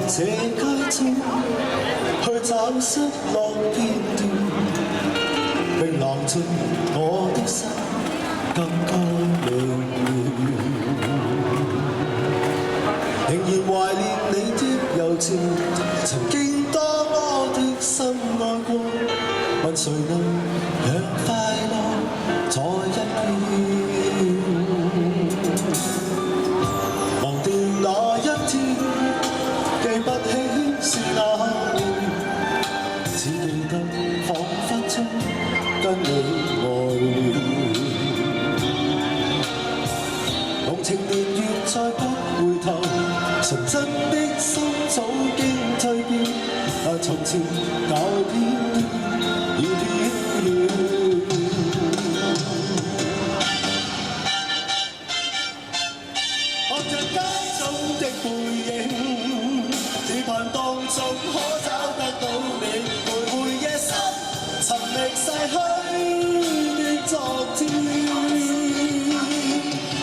這街中去找失落片段，並攬進我的心更加明瞭。仍然懷念你的柔情，曾經當我的心愛過，問誰能讓快樂再一遍？忘掉那一天，記不起是哪回，只記得彷彿中跟你愛了。濃情年月再不回頭，純真的心早經蛻變，從前舊片段已飄了。看着街中的背影，只盼當中可找得到你，徘徊夜深，尋覓逝去的昨天。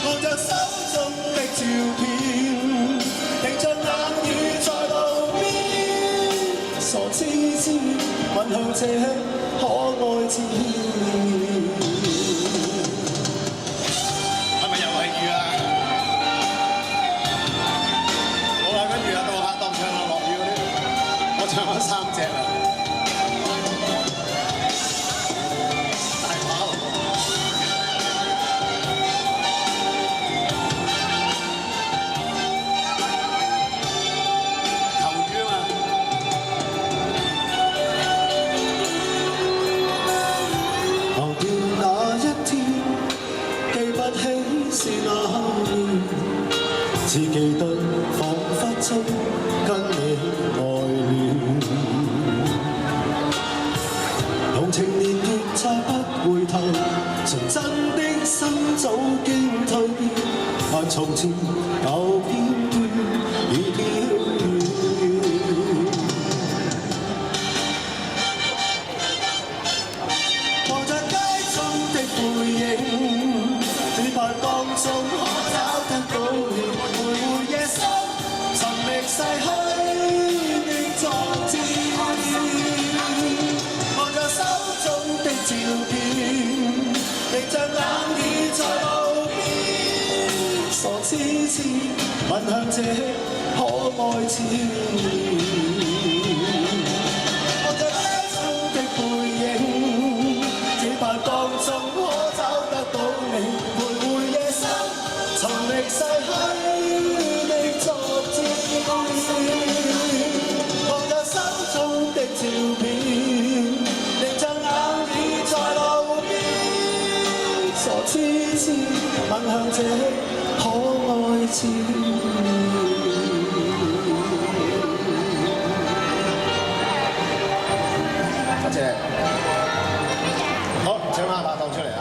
看着手中的照片，凝着眼雨在路邊，傻痴痴問候這可愛字。係咪又係雨啊？好啦，跟住啊到下當唱啊落雨嗰啲，我唱咗3隻啦。是那年，只記得彷彿中跟你愛了。濃情年月再不回頭，純真的心早經蛻變，從前舊片段已飄了。望着街中的背影，只盼當中可找得到你，徘徊夜深，尋覓逝去的昨天。望着手中的照片，凝着眼雨在路邊，傻痴痴問向這可愛字。望着街中的背影，只盼當中可找得到你。尋覓逝去的昨天，望着手中的照片，凝着眼雨在路邊，傻痴痴問向這可愛字。多謝。好，請下拍檔出嚟啊！